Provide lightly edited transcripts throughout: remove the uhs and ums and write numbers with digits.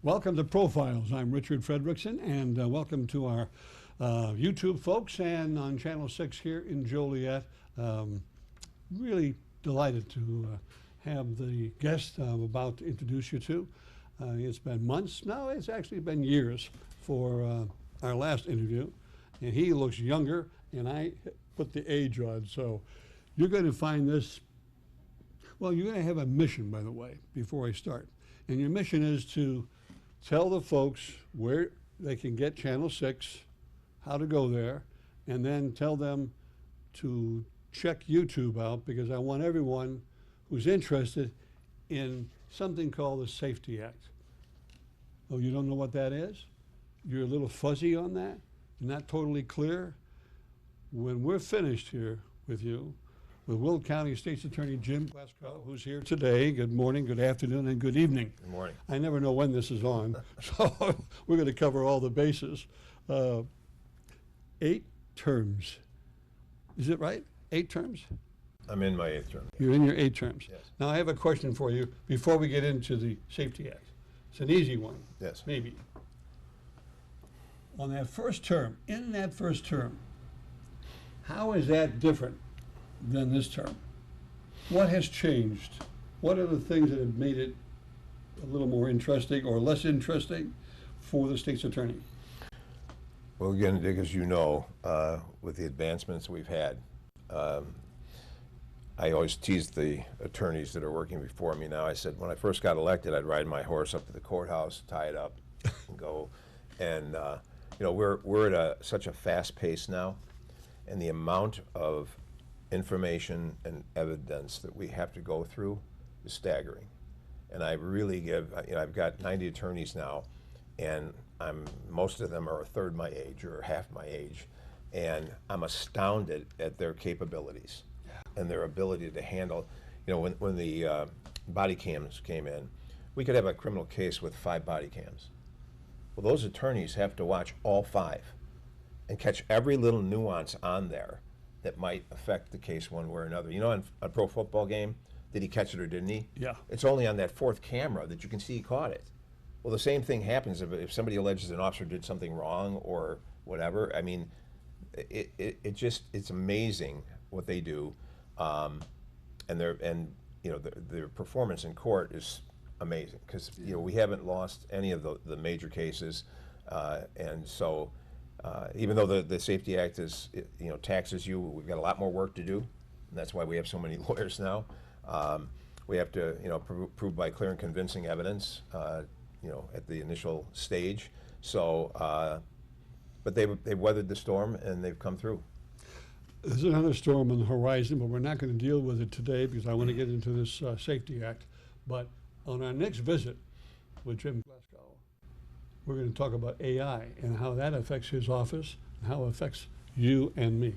Welcome to Profiles. I'm Richard Fredrickson, and welcome to our YouTube folks and on Channel 6 here in Joliet. Really delighted to have the guest I'm about to introduce you to. It's been months, no, it's actually been years for our last interview, and he looks younger, and I put the age on, so you're going to find this, well, you're going to have a mission, by the way, before I start. And your mission is to tell the folks where they can get Channel 6, how to go there, and then tell them to check YouTube out, because I want everyone who's interested in something called the Safety Act. Oh, you don't know what that is? You're a little fuzzy on that? Not totally clear? When we're finished here with you, with Will County State's Attorney Jim Glasgow, who's here today. Good morning, good afternoon, and good evening. Good morning. I never know when this is on, so we're going to cover all the bases. 8 terms. Is it right? 8 terms? I'm in my 8th term. You're in your 8 terms. Yes. Now, I have a question for you before we get into the Safety Act. It's an easy one. Yes. Maybe. On that first term, in that first term, how is that different than this term? What has changed? What are the things that have made it a little more interesting or less interesting for the state's attorney? Well, again, Dick, as you know, with the advancements we've had, I always teased the attorneys that are working before me now. I said, when I first got elected, I'd ride my horse up to the courthouse, tie it up, and go. And you know, we're at such a fast pace now, and the amount of information and evidence that we have to go through is staggering. And I really give, you know, I've got 90 attorneys now, and most of them are a third my age or half my age, and I'm astounded at their capabilities and their ability to handle, you know, when the body cams came in, we could have a criminal case with 5 body cams. Well, those attorneys have to watch all 5 and catch every little nuance on there that might affect the case one way or another. You know, on a pro football game, did he catch it or didn't he? Yeah. It's only on that 4th camera that you can see he caught it. Well, the same thing happens if somebody alleges an officer did something wrong or whatever. I mean, it's amazing what they do, and you know, their performance in court is amazing, because you know, we haven't lost any of the major cases, and so. Even though the Safety Act is, you know, taxes you, we've got a lot more work to do, and that's why we have so many lawyers now. We have to, you know, prove by clear and convincing evidence, you know, at the initial stage. So, but they've weathered the storm and they've come through. There's another storm on the horizon, but we're not going to deal with it today because I want to get into this Safety Act. But on our next visit with Jim Glasgow, we're going to talk about AI and how that affects his office and how it affects you and me.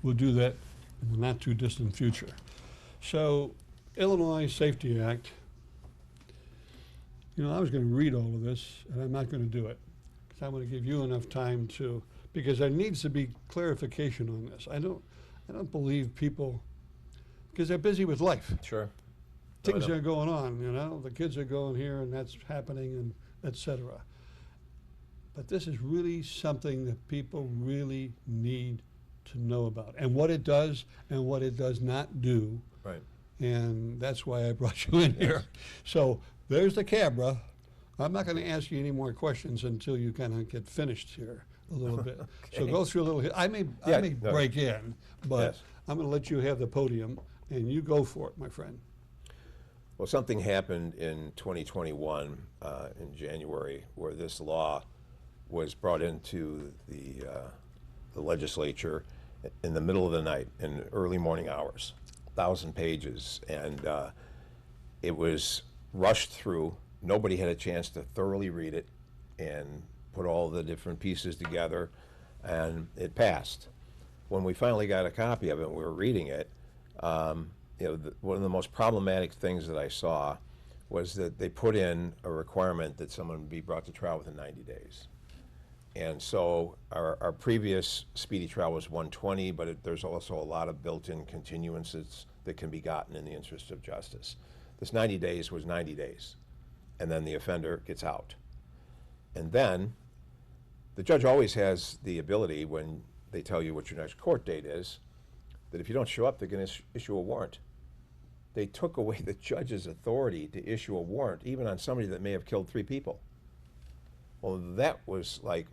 We'll do that in the not too distant future. So, Illinois Safety Act, you know, I was going to read all of this, and I'm not going to do it, because I want to give you enough time to, because there needs to be clarification on this. I don't believe people, because they're busy with life. Sure. Things are going on, you know, the kids are going here and that's happening, and et cetera. But this is really something that people really need to know about, and what it does and what it does not do. Right. And that's why I brought you in here. So there's the camera. I'm not going to ask you any more questions until you kind of get finished here a little bit. Okay. So go through a little. I may break in, but yes. I'm going to let you have the podium, and you go for it, my friend. Well, something happened in 2021 in January where this law was brought into the legislature in the middle of the night, in early morning hours, 1,000 pages, and it was rushed through. Nobody had a chance to thoroughly read it and put all the different pieces together, and it passed. When we finally got a copy of it and we were reading it, you know, one of the most problematic things that I saw was that they put in a requirement that someone be brought to trial within 90 days. And so our previous speedy trial was 120, but there's also a lot of built-in continuances that can be gotten in the interest of justice. This 90 days was 90 days, and then the offender gets out. And then the judge always has the ability, when they tell you what your next court date is, that if you don't show up, they're going to issue a warrant. They took away the judge's authority to issue a warrant, even on somebody that may have killed 3 people. Well, that was like,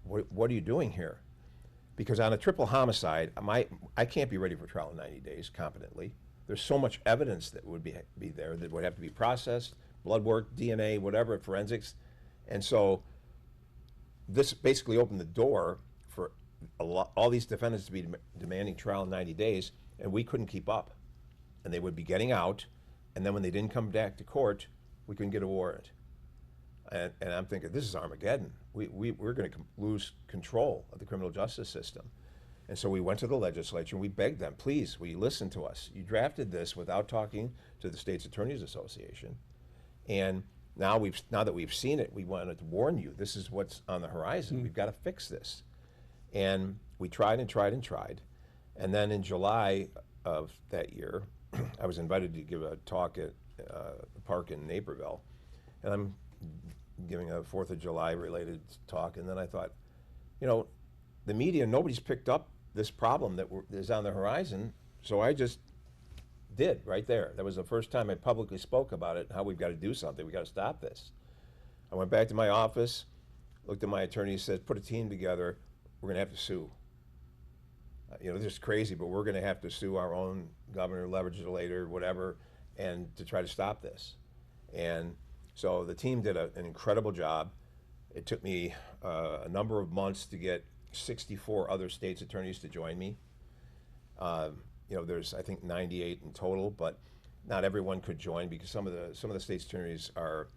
what are you doing here? Because on a triple homicide, I can't be ready for trial in 90 days competently. There's so much evidence that would be there that would have to be processed, blood work, DNA, whatever, forensics. And so this basically opened the door for all these defendants to be demanding trial in 90 days, and we couldn't keep up. And they would be getting out, and then when they didn't come back to court, we couldn't get a warrant. And I'm thinking, this is Armageddon. We're going to lose control of the criminal justice system. And so we went to the legislature and we begged them, please, will you listen to us? You drafted this without talking to the State's Attorneys Association. And now that we've seen it, we wanted to warn you, this is what's on the horizon. We've got to fix this. And we tried and tried and tried. And then in July of that year, I was invited to give a talk at the park in Naperville. And I'm giving a 4th of July related talk. And then I thought, you know, the media, nobody's picked up this problem that is on the horizon. So I just did right there. That was the first time I publicly spoke about it, how we've got to do something. We've got to stop this. I went back to my office, looked at my attorney, said, put a team together. We're going to have to sue. You know, this is crazy, but we're going to have to sue our own governor, legislator, whatever, and to try to stop this. And so the team did an incredible job. It took me a number of months to get 64 other state's attorneys to join me. You know, there's I think 98 in total, but not everyone could join because some of the state's attorneys are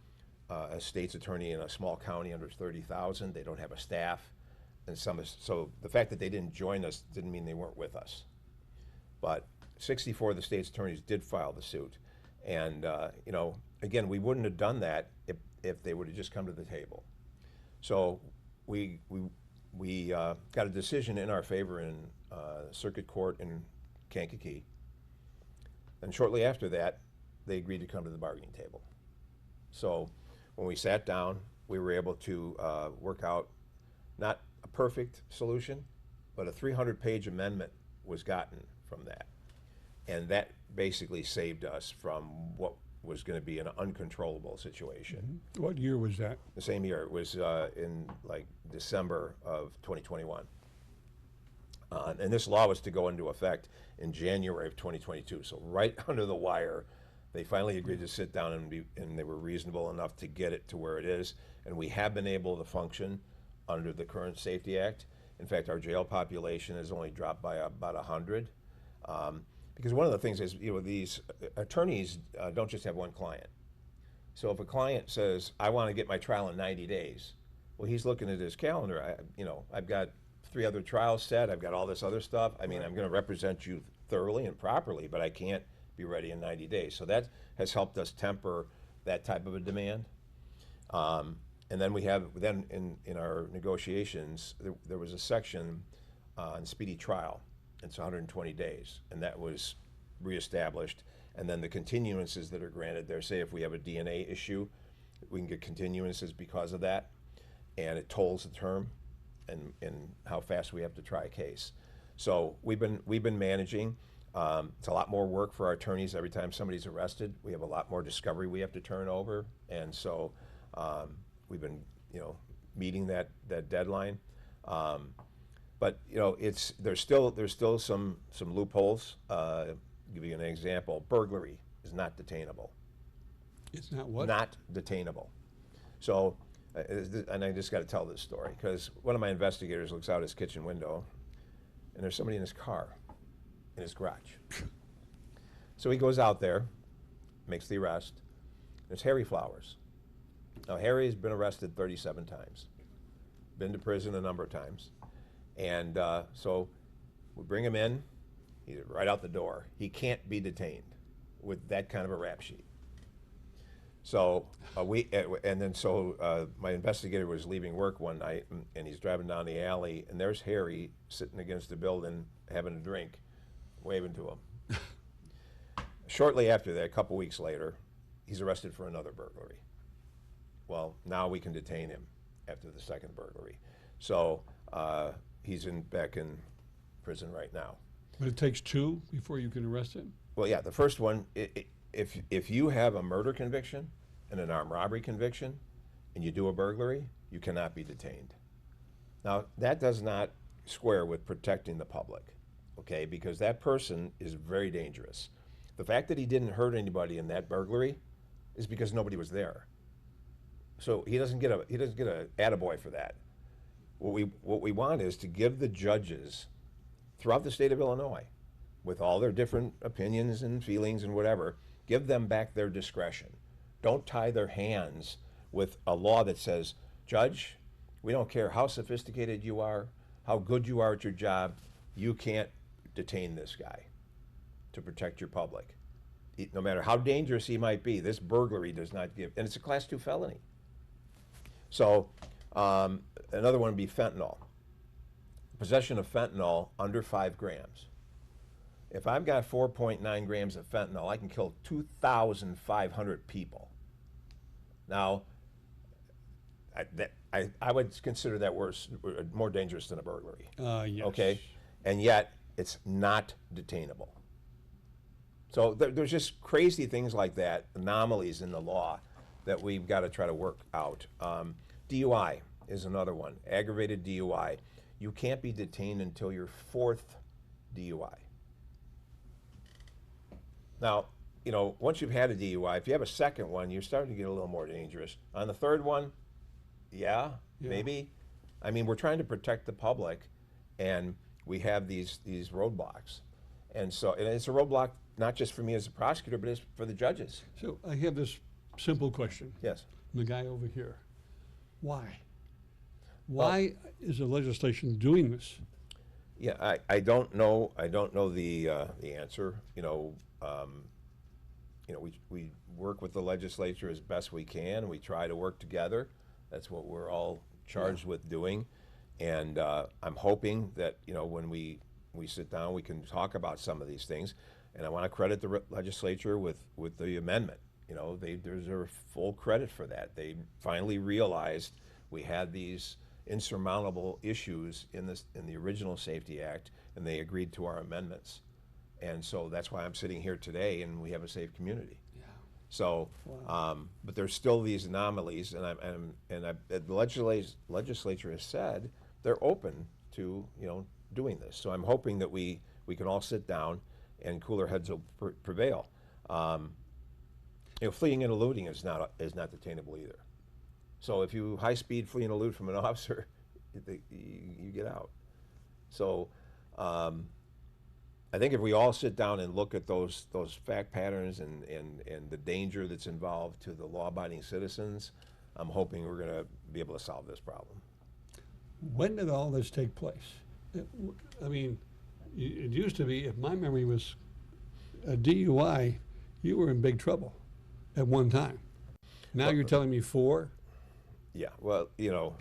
a state's attorney in a small county under 30,000. They don't have a staff, and so the fact that they didn't join us didn't mean they weren't with us. But 64 of the state's attorneys did file the suit, and you know, again, we wouldn't have done that if they would have just come to the table. So we got a decision in our favor in circuit court in Kankakee. And shortly after that, they agreed to come to the bargaining table. So when we sat down, we were able to work out not a perfect solution, but a 300-page amendment was gotten from that. And that basically saved us from what was going to be an uncontrollable situation. What year was that? The same year. It was in like December of 2021. And this law was to go into effect in January of 2022. So right under the wire, they finally agreed to sit down and they were reasonable enough to get it to where it is. And we have been able to function under the current Safety Act. In fact, our jail population has only dropped by about 100. Because one of the things is, you know, these attorneys don't just have one client. So if a client says, I want to get my trial in 90 days, well, he's looking at his calendar. You know, I've got 3 other trials set. I've got all this other stuff. I mean, I'm going to represent you thoroughly and properly, but I can't be ready in 90 days. So that has helped us temper that type of a demand. And then we have, in our negotiations, there was a section on speedy trial. It's 120 days, and that was reestablished. And then the continuances that are granted there, say if we have a DNA issue, we can get continuances because of that, and it tolls the term and how fast we have to try a case. So we've been managing. It's a lot more work for our attorneys every time somebody's arrested. We have a lot more discovery we have to turn over, and so we've been, you know, meeting that deadline. But you know, there's still some loopholes. Give you an example: burglary is not detainable. It's not what? Not detainable. So, and I just got to tell this story because one of my investigators looks out his kitchen window, and there's somebody in his car, in his garage. So he goes out there, makes the arrest. There's Harry Flowers. Now Harry's been arrested 37 times, been to prison a number of times. And so we bring him in, he's right out the door. He can't be detained with that kind of a rap sheet. So my investigator was leaving work one night, and he's driving down the alley, and there's Harry sitting against the building having a drink, waving to him. Shortly after that, a couple weeks later, he's arrested for another burglary. Well, now we can detain him after the second burglary. So he's back in prison right now. But it takes 2 before you can arrest him? Well, yeah, the first one, if you have a murder conviction and an armed robbery conviction and you do a burglary, you cannot be detained. Now, that does not square with protecting the public, okay, because that person is very dangerous. The fact that he didn't hurt anybody in that burglary is because nobody was there. So he doesn't get a attaboy for that. What we want is to give the judges throughout the state of Illinois, with all their different opinions and feelings and whatever, give them back their discretion. Don't tie their hands with a law that says, Judge, we don't care how sophisticated you are, how good you are at your job, you can't detain this guy to protect your public. No matter how dangerous he might be, this burglary does not give, and it's a Class 2 felony. So another one would be fentanyl. Possession of fentanyl under 5 grams. If I've got 4.9 grams of fentanyl, I can kill 2,500 people. Now, I would consider that worse, more dangerous than a burglary. Yes. Okay, and yet it's not detainable. So there's just crazy things like that, anomalies in the law that we've got to try to work out. DUI is another one. Aggravated DUI. You can't be detained until your 4th DUI. Now, you know, once you've had a DUI, if you have a second one, you're starting to get a little more dangerous. On the 3rd one, yeah, maybe. I mean, we're trying to protect the public, and we have these roadblocks. And so, and it's a roadblock not just for me as a prosecutor, but it's for the judges. So I have this simple question. Yes. The guy over here. Why? Why is the legislation doing this? Yeah, I don't know. I don't know the answer. You know, we work with the legislature as best we can. We try to work together. That's what we're all charged with doing. And I'm hoping that, you know, when we sit down, we can talk about some of these things. And I want to credit the legislature with the amendment. You know, they deserve full credit for that. They finally realized we had these insurmountable issues in the original Safety Act, and they agreed to our amendments. And so that's why I'm sitting here today, and we have a safe community. Yeah. So, but there's still these anomalies, and the legislature has said they're open to, you know, doing this. So I'm hoping that we can all sit down and cooler heads will prevail. You know, fleeing and eluding is not detainable either. So if you high speed flee and elude from an officer, you get out. So I think if we all sit down and look at those fact patterns and the danger that's involved to the law-abiding citizens, I'm hoping we're going to be able to solve this problem. When did all this take place? I mean, it used to be, if my memory was a DUI, you were in big trouble at one time. Now you're telling me 4? Yeah, well, you know,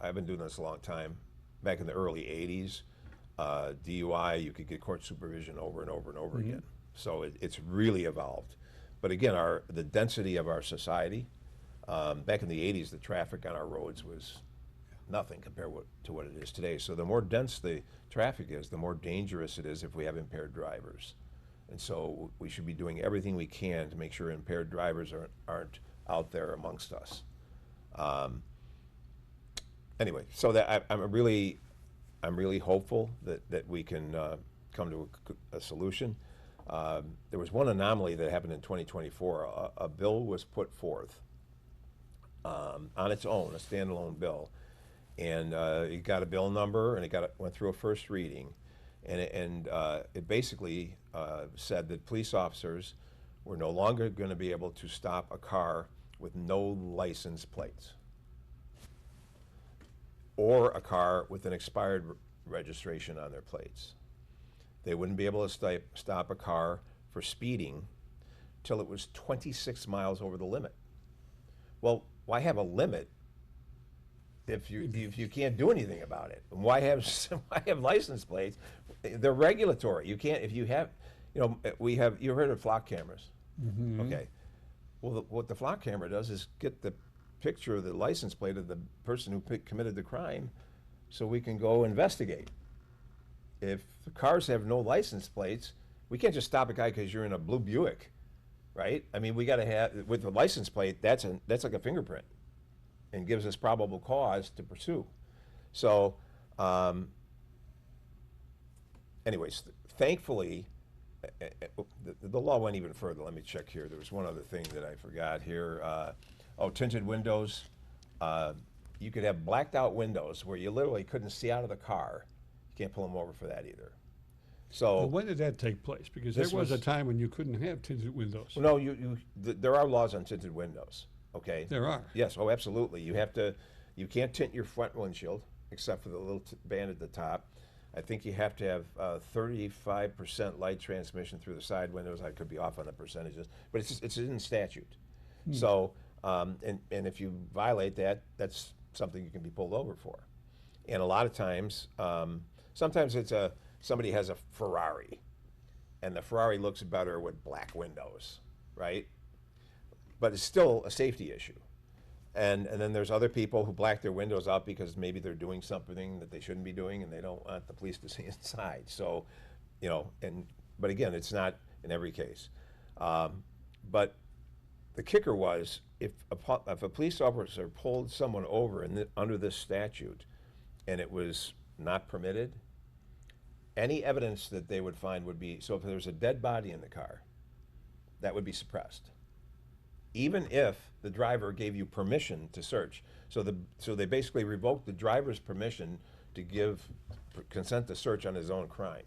I've been doing this a long time. Back in the early 80s, DUI, you could get court supervision over and over and over again. So it's really evolved. But again, the density of our society, back in the 80s, the traffic on our roads was nothing compared to what it is today. So the more dense the traffic is, the more dangerous it is if we have impaired drivers. And so we should be doing everything we can to make sure impaired drivers aren't out there amongst us. Anyway, so that I'm really hopeful that we can come to a solution. There was one anomaly that happened in 2024. A bill was put forth on its own, a standalone bill, and it got a bill number, and it went through a first reading, and it basically said that police officers were no longer going to be able to stop a car with no license plates, or a car with an expired registration on their plates. They wouldn't be able to stop a car for speeding till it was 26 miles over the limit. Well, why have a limit if you can't do anything about it? Why have license plates? They're regulatory. You can't, if you have, you know, you've heard of flock cameras. Okay. Well, what the flock camera does is get the picture of the license plate of the person who committed the crime so we can go investigate. If the cars have no license plates, we can't just stop a guy because you're in a blue Buick, right? I mean, we got to have, with the license plate, that's like a fingerprint and gives us probable cause to pursue. So, anyways, thankfully, the law went even further. Let me check here. There was one other thing that I forgot here. Tinted windows. You could have blacked out windows where you literally couldn't see out of the car. You can't pull them over for that either. So Well, when did that take place? Because there This was a was- time when you couldn't have tinted windows. well, no, there are laws on tinted windows. Okay. There are. Yes. Oh, absolutely. You can't tint your front windshield except for the little band at the top. I think you have to have 35% light transmission through the side windows. I could be off on the percentages, but it's in statute. So, and if you violate that, that's something you can be pulled over for. And a lot of times, sometimes somebody has a Ferrari, and the Ferrari looks better with black windows, right? But it's still a safety issue. And then there's other people who black their windows out because maybe they're doing something that they shouldn't be doing and they don't want the police to see inside. So, but again, it's not in every case. But the kicker was if a police officer pulled someone over under this statute and it was not permitted, any evidence that they would find would be, so if there's a dead body in the car, that would be suppressed. Even if the driver gave you permission to search. So they basically revoked the driver's permission to give consent to search on his own crime.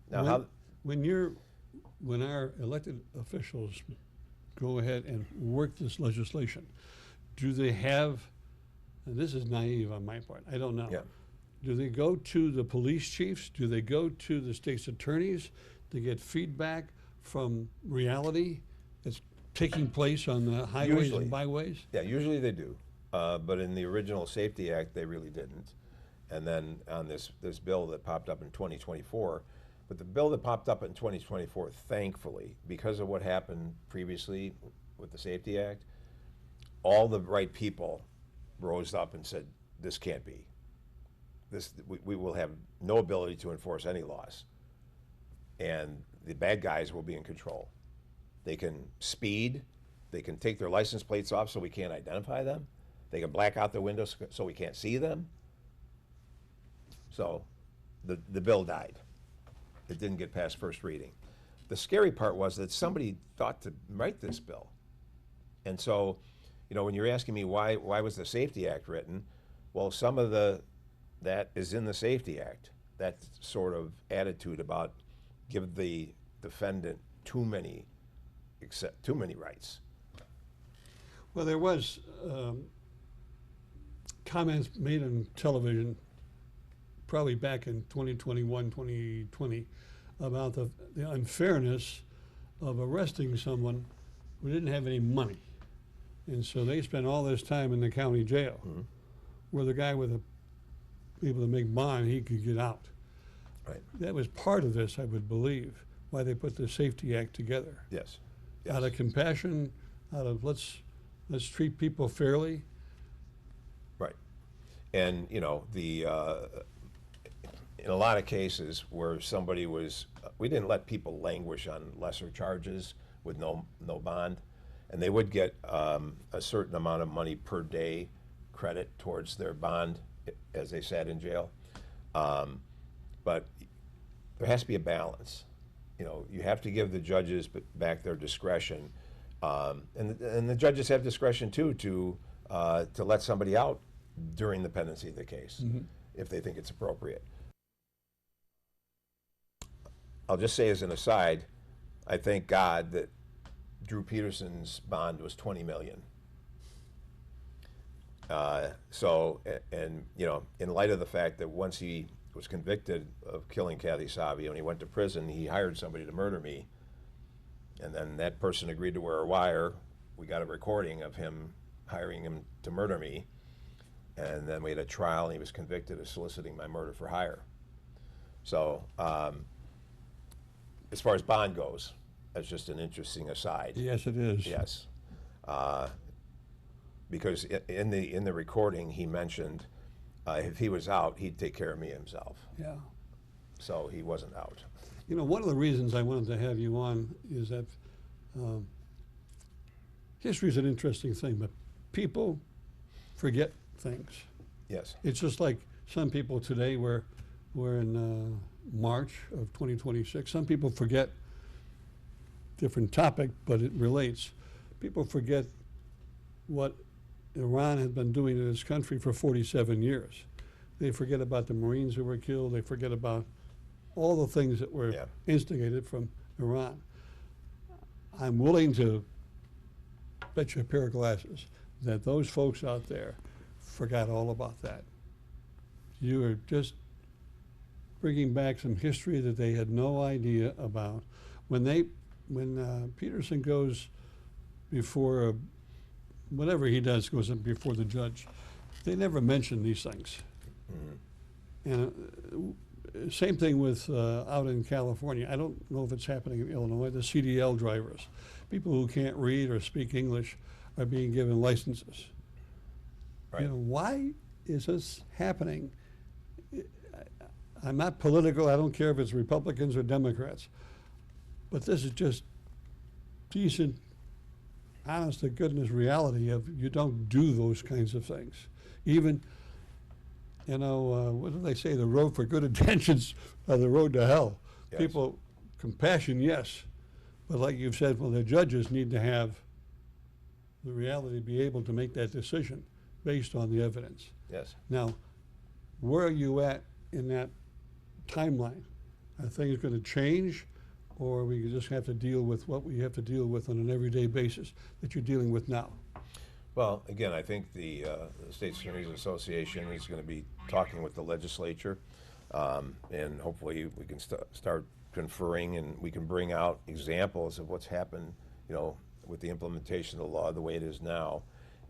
Now, when our elected officials go ahead and work this legislation, do they have, and this is naive on my part, I don't know. Yeah. Do they go to the police chiefs? Do they go to the state's attorneys to get feedback from reality that's taking place on the highways Usually. and byways? Yeah, usually they do, but in the original Safety Act, they really didn't. And then on this bill that popped up in 2024, but the bill that popped up in 2024, thankfully, because of what happened previously with the Safety Act, all the right people rose up and said, this can't be. We will have no ability to enforce any laws. And the bad guys will be in control. They can speed, they can take their license plates off so we can't identify them, they can black out their windows so we can't see them. So the bill died. It didn't get past first reading. The scary part was that somebody thought to write this bill. And so, when you're asking me why was the Safety Act written, well, some of that is in the Safety Act. That sort of attitude about give the defendant too many rights. Well, there was comments made on television probably back in 2021, 2020 about the unfairness of arresting someone who didn't have any money. And so they spent all this time in the county jail where the guy with able to make bond, he could get out. Right. That was part of this, I would believe, why they put the Safety Act together. Yes. Out of compassion, out of let's treat people fairly. Right. And, in a lot of cases where somebody we didn't let people languish on lesser charges with no bond, and they would get a certain amount of money per day credit towards their bond as they sat in jail. But there has to be a balance. You have to give the judges back their discretion, and the judges have discretion too to let somebody out during the pendency of the case if they think it's appropriate. I'll just say as an aside, I thank God that Drew Peterson's bond was $20 million. In light of the fact that once he was convicted of killing Kathy Savio and he went to prison, he hired somebody to murder me. And then that person agreed to wear a wire. We got a recording of him hiring him to murder me. And then we had a trial and he was convicted of soliciting my murder for hire. So as far as bond goes, that's just an interesting aside. Yes, it is. Yes. because in the recording he mentioned if he was out, he'd take care of me himself. Yeah. So he wasn't out. You know, one of the reasons I wanted to have you on is that history is an interesting thing, but people forget things. Yes. It's just like some people today, we're in March of 2026. Some people forget, different topic, but it relates. People forget what Iran had been doing to this country for 47 years. They forget about the Marines who were killed. They forget about all the things that were instigated from Iran. I'm willing to bet you a pair of glasses that those folks out there forgot all about that. You are just bringing back some history that they had no idea about. When Peterson goes before, whatever he does goes up before the judge, they never mention these things. Mm-hmm. And same thing with out in California. I don't know if it's happening in Illinois, the CDL drivers. People who can't read or speak English are being given licenses. Right. You know, why is this happening? I'm not political. I don't care if it's Republicans or Democrats. But this is just decent, honest to goodness reality of you don't do those kinds of things. Even, you know, what do they say? The road for good intentions are the road to hell. Yes. People, compassion, yes. But like you've said, well, the judges need to have the reality to be able to make that decision based on the evidence. Yes. Now, where are you at in that timeline? Are things going to change, or we just have to deal with what we have to deal with on an everyday basis that you're dealing with now? Well, again, I think the States Attorneys Association is going to be talking with the legislature, and hopefully we can start conferring, and we can bring out examples of what's happened, you know, with the implementation of the law the way it is now,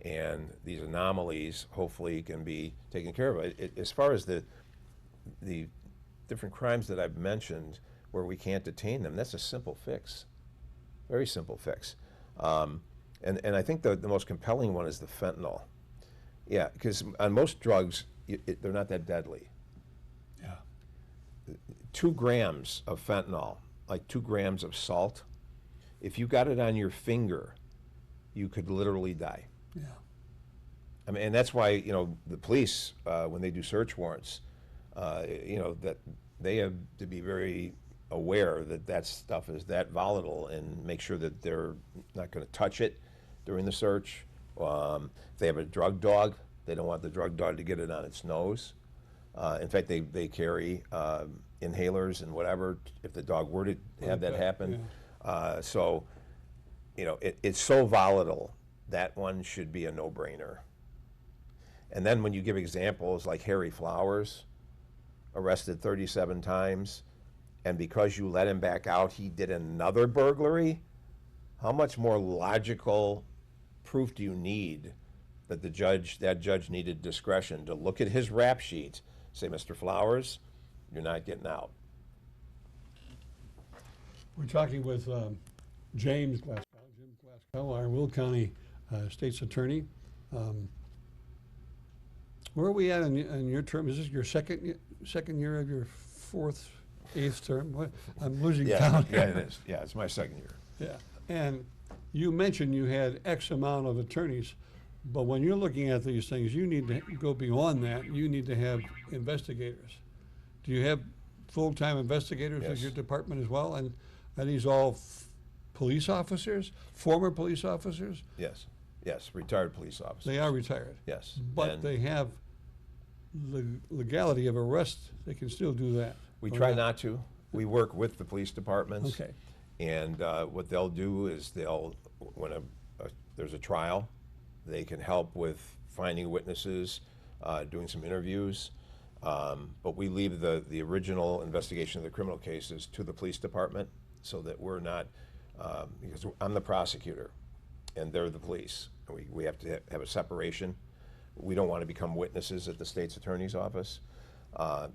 and these anomalies hopefully can be taken care of. As far as the different crimes that I've mentioned where we can't detain them, that's a simple fix, very simple fix. And I think the most compelling one is the fentanyl. Yeah, because on most drugs, they're not that deadly. Yeah. 2 grams of fentanyl, like 2 grams of salt, if you got it on your finger, you could literally die. Yeah. I mean, and that's why, you know, the police, when they do search warrants, you know, that they have to be very aware that that stuff is that volatile and make sure that they're not going to touch it during the search. If they have a drug dog, they don't want the drug dog to get it on its nose. In fact, they carry inhalers and whatever if the dog were to have that happen. Yeah. So, you know, it's so volatile, that one should be a no-brainer. And then when you give examples like Harry Flowers, arrested 37 times, and because you let him back out, he did another burglary, how much more logical proof do you need that that judge needed discretion to look at his rap sheet, say, Mr. Flowers, you're not getting out. We're talking with James Glasgow, Jim Glasgow, our Will County State's Attorney. Where are we at in your term? Is this your second year of your 8th term? What? I'm losing count. Yeah, it is. Yeah, it's my 2nd year. Yeah, and you mentioned you had X amount of attorneys, but when you're looking at these things, you need to go beyond that. You need to have investigators. Do you have full-time investigators in your department as well? And are these all police officers, former police officers? Yes, yes, retired police officers. They are retired. Yes. But they have the legality of arrest. They can still do that. We try not to. We work with the police departments. Okay. And what they'll do is when there's a trial, they can help with finding witnesses, doing some interviews. But we leave the original investigation of the criminal cases to the police department so that we're not, because I'm the prosecutor and they're the police. We have to have a separation. We don't want to become witnesses at the state's attorney's office.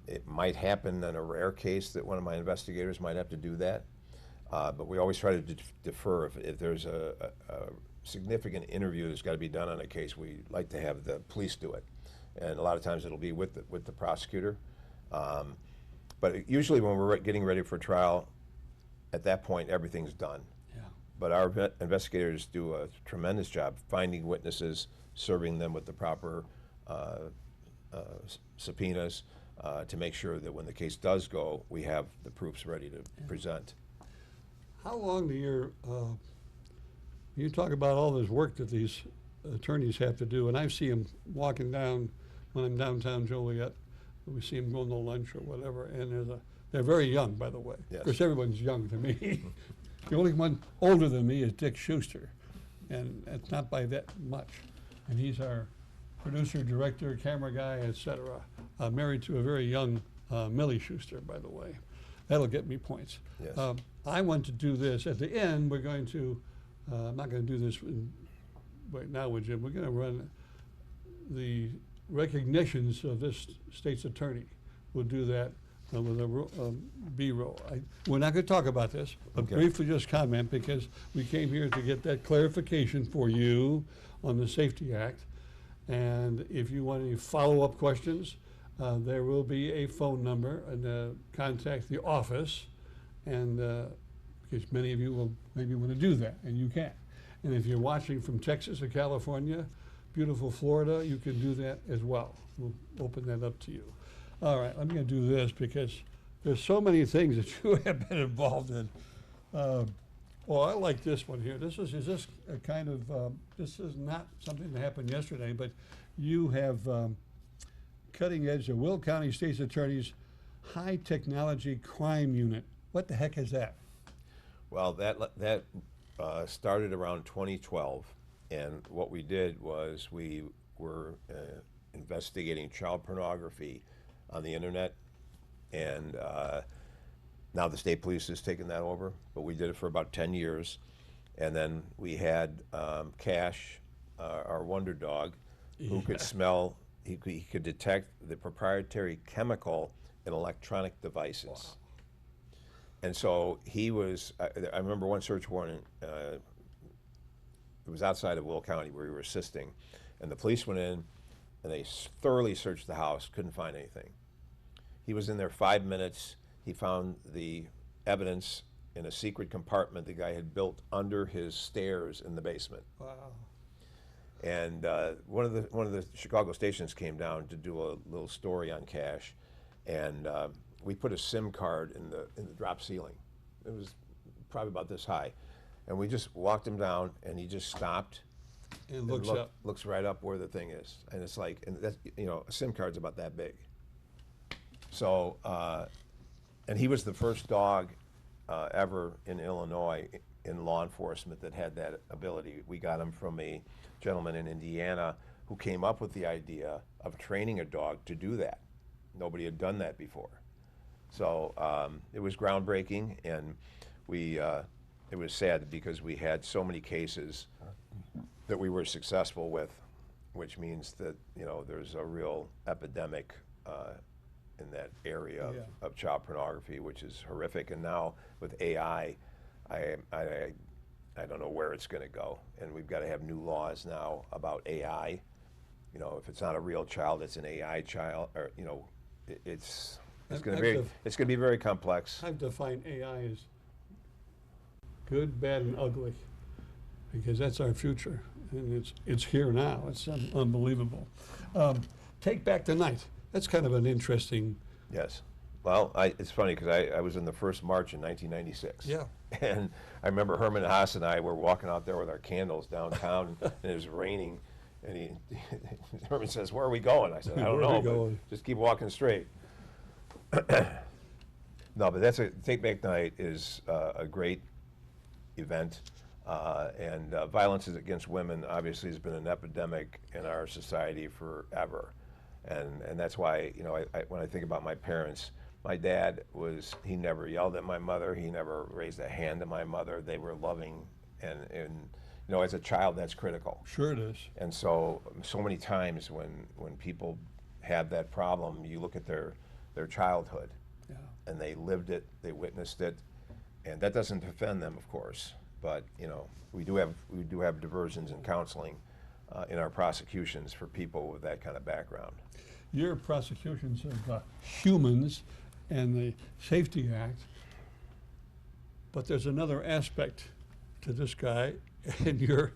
It might happen in a rare case that one of my investigators might have to do that. But we always try to defer if there's a significant interview that's got to be done on a case, we like to have the police do it, and a lot of times it'll be with the prosecutor. But usually when we're getting ready for trial, at that point everything's done. Yeah. But our investigators do a tremendous job finding witnesses, serving them with the proper subpoenas to make sure that when the case does go, we have the proofs ready to present. How long do you talk about all this work that these attorneys have to do, and I see them walking down when I'm downtown Joliet. We see them going to lunch or whatever, and they're very young, by the way. Yes. Of course, everyone's young to me. The only one older than me is Dick Schuster, and it's not by that much. And he's our producer, director, camera guy, etc. Married to a very young Millie Schuster, by the way. That'll get me points. Yes. I want to do this. At the end, we're going to, I'm not going to do this right now with Jim. We're going to run the recognitions of this state's attorney. We'll do that with a B-roll. We're not going to talk about this, but Okay. briefly just comment, because we came here to get that clarification for you on the Safety Act. And if you want any follow-up questions, there will be a phone number, and contact the office, and because many of you will maybe want to do that, and you can. And if you're watching from Texas or California, beautiful Florida, you can do that as well. We'll open that up to you. All right, I'm going to do this because there's so many things that you have been involved in. Well, I like this one here. Is this a kind of, this is not something that happened yesterday, but you have cutting edge, the Will County State's Attorney's High Technology Crime Unit. What the heck is that? Well, that started around 2012, and what we did was we were investigating child pornography on the internet, and now the state police has taken that over, but we did it for about 10 years. And then we had Cash, our wonder dog, who could smell, he could detect the proprietary chemical in electronic devices. Wow. And so he was, I remember one search warrant, it was outside of Will County where we were assisting, and the police went in and they thoroughly searched the house, couldn't find anything. He was in there 5 minutes. He found the evidence in a secret compartment the guy had built under his stairs in the basement. Wow. And one of the Chicago stations came down to do a little story on Cash, and we put a SIM card in the drop ceiling. It was probably about this high, and we just walked him down, and he just stopped And looks right up where the thing is, and it's like, and that's, you know, a SIM card's about that big. So, and he was the first dog ever in Illinois in law enforcement that had that ability. We got him from a gentleman in Indiana who came up with the idea of training a dog to do that. Nobody had done that before. So it was groundbreaking, and it was sad because we had so many cases that we were successful with, which means that, you know, there's a real epidemic in that area of child pornography, which is horrific. And now with AI, I don't know where it's going to go. And we've got to have new laws now about AI. You know, if it's not a real child, it's an AI child, or, you know, it's going to be very complex. I've defined AI as good, bad, and ugly, because that's our future, and it's here now. It's unbelievable. Take Back the Night. That's kind of an interesting. Yes. Well, it's funny because I was in the first march in 1996. Yeah. And I remember Herman Haas and I were walking out there with our candles downtown, and it was raining. And Herman says, "Where are we going?" I said, "I don't know, but just keep walking straight." No, but Take Back Night is a great event. And violence against women obviously has been an epidemic in our society forever. And that's why, you know, when I think about my parents, my dad he never yelled at my mother. He never raised a hand to my mother. They were loving, and you know, as a child, that's critical. Sure it is. And so many times when people have that problem, you look at their childhood, and they lived it, they witnessed it, and that doesn't defend them, of course. but we do have diversions and counseling in our prosecutions for people with that kind of background. Your prosecutions of humans and the Safety Act, but there's another aspect to this guy and your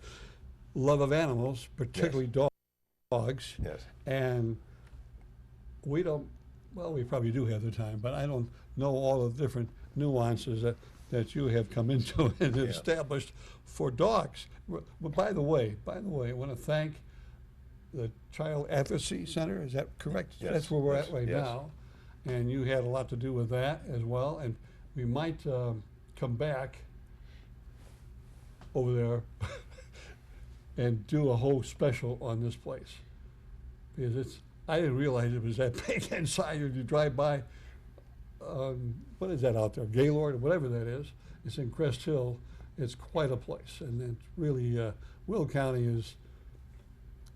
love of animals, particularly dogs. Yes. And we don't, well, we probably do have the time, but I don't know all the different nuances that you have come into and established for dogs. Well, by the way, I want to thank the Child Advocacy Center. Is that correct? Yes. That's where we're at right Yes. now. And you had a lot to do with that as well. And we might come back over there and do a whole special on this place. Because I didn't realize it was that big inside. You drive by, what is that out there? Gaylord or whatever that is. It's in Crest Hill. It's quite a place. And it's really, Will County is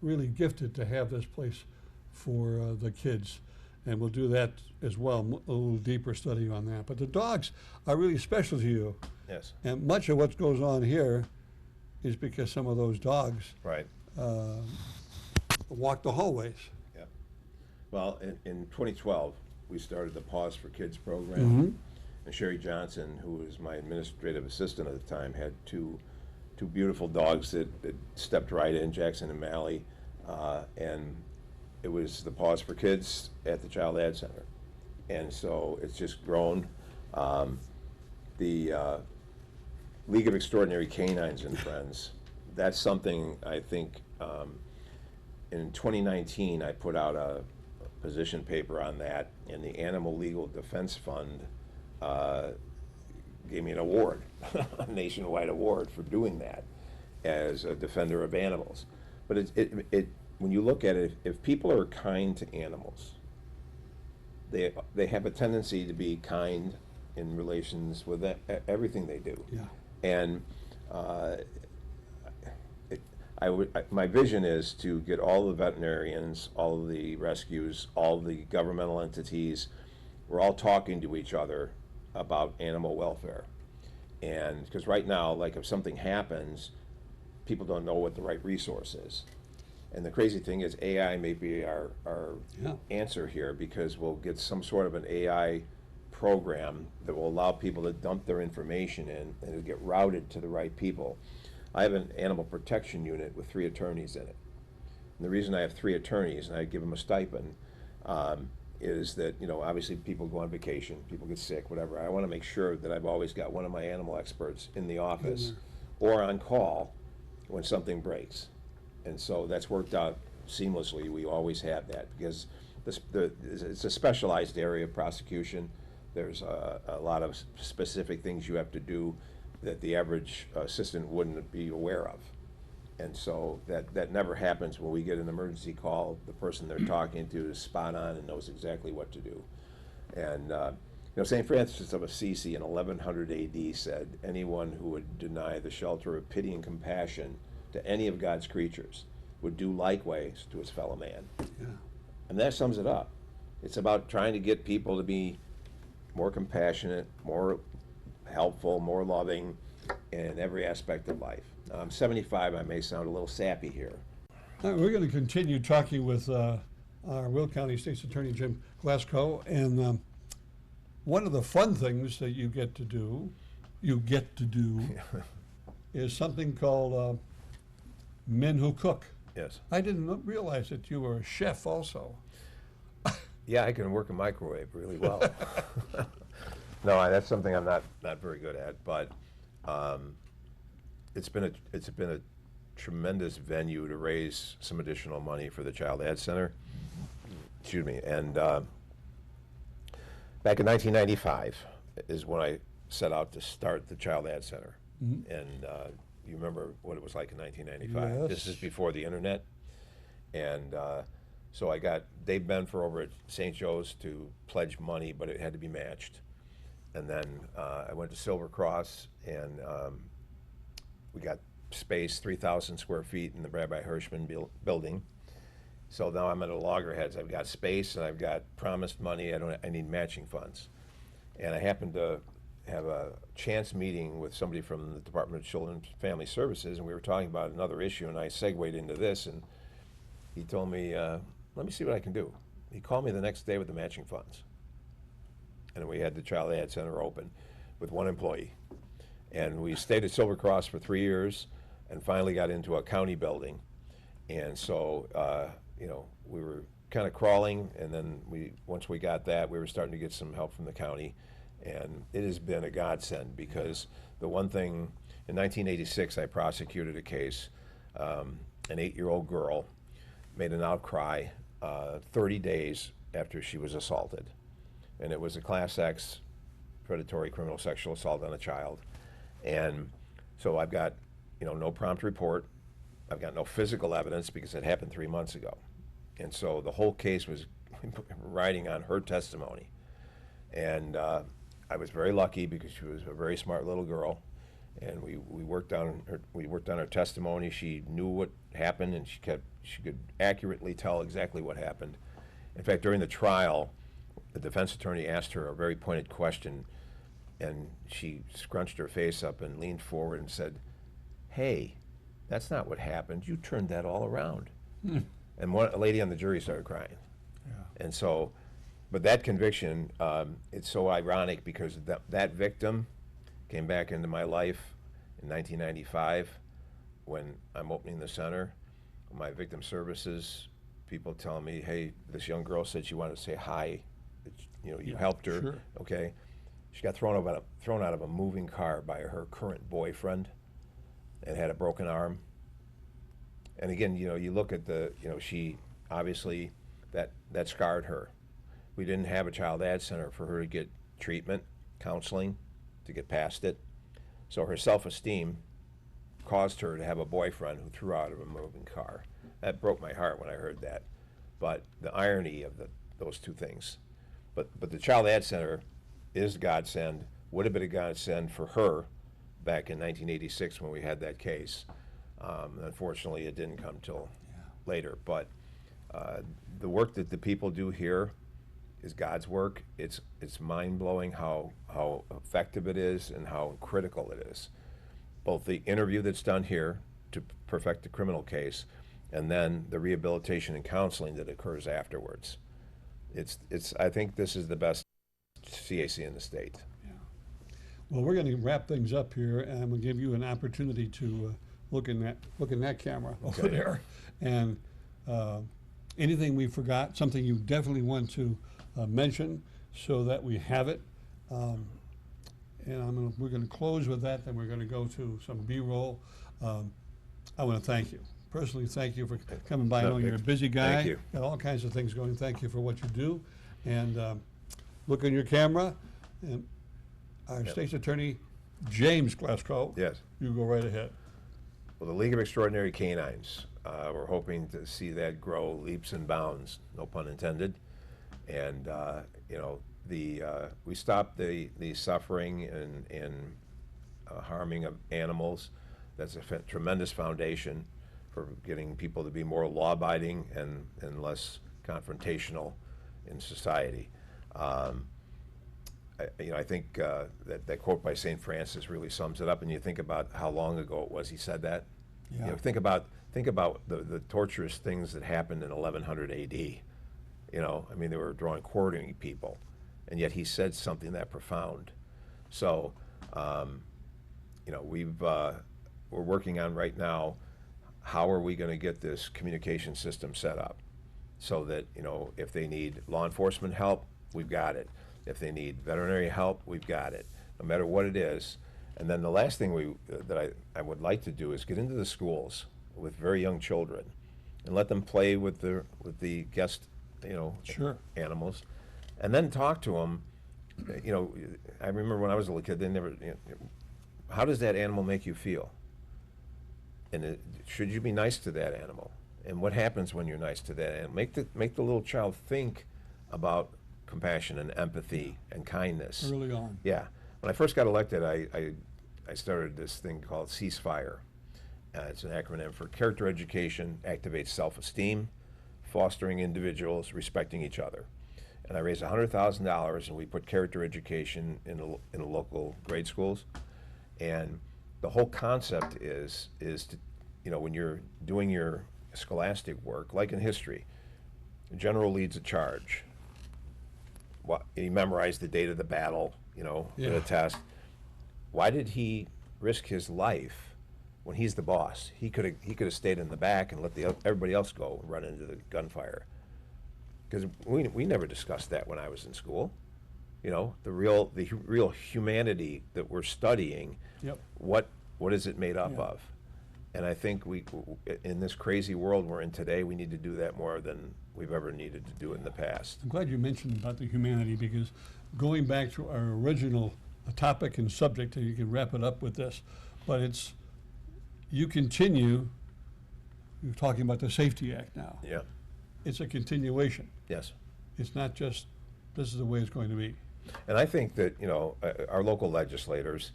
really gifted to have this place for the kids. And we'll do that as well, a little deeper study on that. But the dogs are really special to you. Yes. And much of what goes on here is because some of those dogs Right. walk the hallways. Yeah. Well, in 2012, we started the Pause for Kids program. Mm-hmm. And Sherry Johnson, who was my administrative assistant at the time, had two beautiful dogs that stepped right in, Jackson and Mally. And it was the Pause for Kids at the Child Ad Center. And so it's just grown. The League of Extraordinary Canines and Friends, that's something I think in 2019 I put out a position paper on that, and the Animal Legal Defense Fund gave me an award, a nationwide award for doing that as a defender of animals. But when you look at it, if people are kind to animals, they have a tendency to be kind in relations with everything they do. Yeah. And my vision is to get all the veterinarians, all of the rescues, all the governmental entities, we're all talking to each other about animal welfare. And because right now, like if something happens, people don't know what the right resource is. And the crazy thing is AI may be our answer here, because we'll get some sort of an AI program that will allow people to dump their information in, and it'll get routed to the right people. I have an animal protection unit with 3 attorneys in it. And the reason I have 3 attorneys, and I give them a stipend, is that, obviously people go on vacation, people get sick, whatever. I want to make sure that I've always got one of my animal experts in the office or on call when something breaks. And so that's worked out seamlessly. We always have that, because it's a specialized area of prosecution. There's a lot of specific things you have to do that the average assistant wouldn't be aware of. And so that never happens. When we get an emergency call, the person they're talking to is spot on and knows exactly what to do. And St. Francis of Assisi in 1100 AD said, anyone who would deny the shelter of pity and compassion to any of God's creatures would do likewise to his fellow man. Yeah. And that sums it up. It's about trying to get people to be more compassionate, more helpful, more loving in every aspect of life. I'm 75, I may sound a little sappy here. All right, we're going to continue talking with our Will County State's Attorney, James Glasgow, and one of the fun things that you get to do is something called Men Who Cook. Yes. I didn't realize that you were a chef also. Yeah, I can work a microwave really well. No, that's something I'm not very good at, but it's been a tremendous venue to raise some additional money for the Child Ad Center. Excuse me. And back in 1995 is when I set out to start the Child Ad Center. Mm-hmm. And you remember what it was like in 1995. Yes. This is before the internet. And so I got Dave Benfer over at St. Joe's to pledge money, but it had to be matched. And then I went to Silver Cross, and we got space, 3,000 square feet in the Rabbi Hirschman building. So now I'm at a loggerheads. I've got space, and I've got promised money. I need matching funds. And I happened to have a chance meeting with somebody from the Department of Children's Family Services, and we were talking about another issue, and I segued into this, and he told me, let me see what I can do. He called me the next day with the matching funds. And we had the Child Ad Center open with one employee. And we stayed at Silver Cross for 3 years and finally got into a county building. And so, you know, we were kind of crawling, and then once we got that, we were starting to get some help from the county. And it has been a godsend, because the one thing, in 1986, I prosecuted a case, an 8-year-old girl made an outcry 30 days after she was assaulted. And it was a Class X predatory criminal sexual assault on a child. And so I've got, you know, no prompt report. I've got no physical evidence because it happened 3 months ago. And so the whole case was riding on her testimony. And I was very lucky because she was a very smart little girl. And we worked on her testimony. She knew what happened, and she could accurately tell exactly what happened. In fact, during the trial, the defense attorney asked her a very pointed question, and she scrunched her face up and leaned forward and said, "Hey, that's not what happened. You turned that all around." And a lady on the jury started crying. Yeah. And so, but that conviction, it's so ironic because that victim came back into my life in 1995 when I'm opening the center. My victim services people telling me, "Hey, this young girl said she wanted to say hi. You know, you helped her." Sure. Okay. She got thrown out of a moving car by her current boyfriend and had a broken arm. And again, you know, you look at she obviously that scarred her. We didn't have a child ad center for her to get treatment, counseling, to get past it. So her self-esteem caused her to have a boyfriend who threw her out of a moving car. That broke my heart when I heard that. But the irony of those two things. But the Child Ad Center is a godsend, would have been a godsend for her back in 1986 when we had that case. Unfortunately, it didn't come till later. But the work that the people do here is God's work. It's mind-blowing how effective it is and how critical it is. Both the interview that's done here to perfect the criminal case, and then the rehabilitation and counseling that occurs afterwards. I think this is the best CAC in the state. Yeah. Well, we're going to wrap things up here, and I'm going to give you an opportunity to look in that camera over there, and anything we forgot, something you definitely want to mention, so that we have it. And we're going to close with that. Then we're going to go to some B-roll. I want to thank you. Personally, thank you for coming by. I know you're a busy guy. Thank you. Got all kinds of things going. Thank you for what you do. And look in your camera. And our state's attorney, James Glasgow. Yes. You go right ahead. Well, the League of Extraordinary Canines, we're hoping to see that grow leaps and bounds, no pun intended. And you know, we stopped the suffering and harming of animals. That's a tremendous foundation for getting people to be more law-abiding and less confrontational in society. I think that quote by St. Francis really sums it up. And you think about how long ago it was he said that. Yeah. You know, think about the torturous things that happened in 1100 A.D. You know, I mean, they were drawing quartering people, and yet he said something that profound. So, you know, we're working on right now, how are we going to get this communication system set up so that, you know, if they need law enforcement help, we've got it. If they need veterinary help, we've got it, no matter what it is. And then the last thing that I would like to do is get into the schools with very young children and let them play with the guest, you know, Sure. animals, and then talk to them. You know, I remember when I was a little kid, they never, you know, how does that animal make you feel? And should you be nice to that animal? And what happens when you're nice to that animal? Make the little child think about compassion and empathy and kindness. Early on. Yeah. When I first got elected, I started this thing called Ceasefire. It's an acronym for Character Education, Activates Self-Esteem, Fostering Individuals, Respecting Each Other. and I raised $100,000, and we put character education in the local grade schools. And the whole concept is to, you know, when you're doing your scholastic work, like in history, the general leads a charge. He memorized the date of the battle, you know, for the test. Why did he risk his life when he's the boss? He could have stayed in the back and let everybody else go and run into the gunfire. Because we never discussed that when I was in school. You know, the real humanity that we're studying. Yep. What is it made up of? And I think in this crazy world we're in today, we need to do that more than we've ever needed to do in the past. I'm glad you mentioned about the humanity, because going back to our original topic and subject, and you can wrap it up with this, but you're talking about the Safety Act now. Yeah. It's a continuation. Yes. It's not just, this is the way it's going to be. And I think that, you know, our local legislators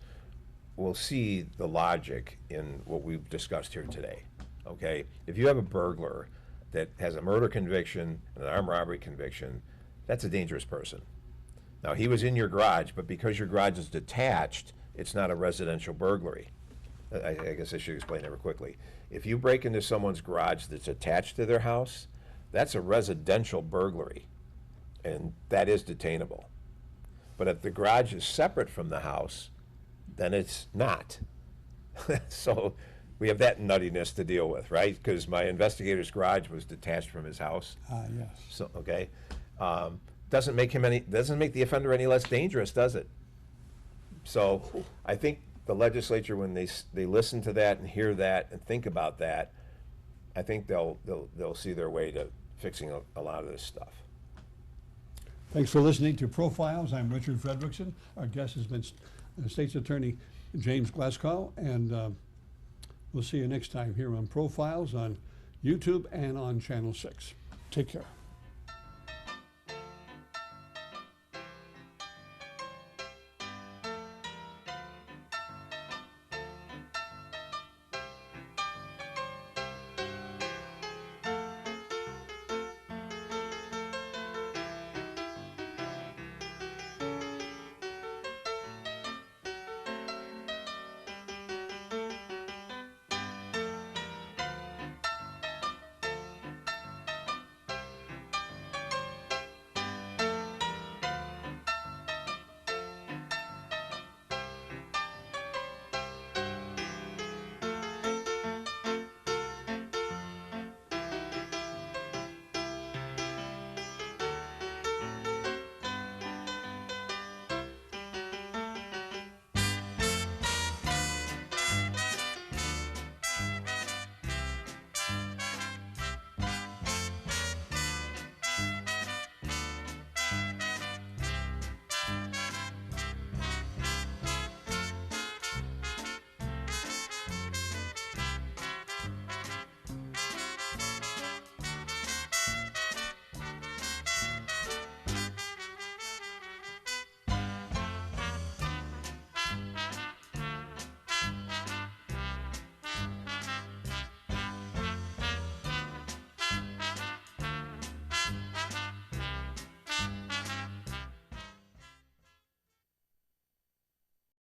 will see the logic in what we've discussed here today, okay? If you have a burglar that has a murder conviction and an armed robbery conviction, that's a dangerous person. Now, he was in your garage, but because your garage is detached, it's not a residential burglary. I guess I should explain that real quickly. If you break into someone's garage that's attached to their house, that's a residential burglary, and that is detainable. But if the garage is separate from the house, then it's not. So we have that nuttiness to deal with, right? Because my investigator's garage was detached from his house. Yes. So, okay. Doesn't make the offender any less dangerous, does it? So I think the legislature, when they listen to that and hear that and think about that, I think they'll see their way to fixing a lot of this stuff. Thanks for listening to Profiles. I'm Richard Fredrickson. Our guest has been State's Attorney James Glasgow, and we'll see you next time here on Profiles on YouTube and on Channel 6. Take care.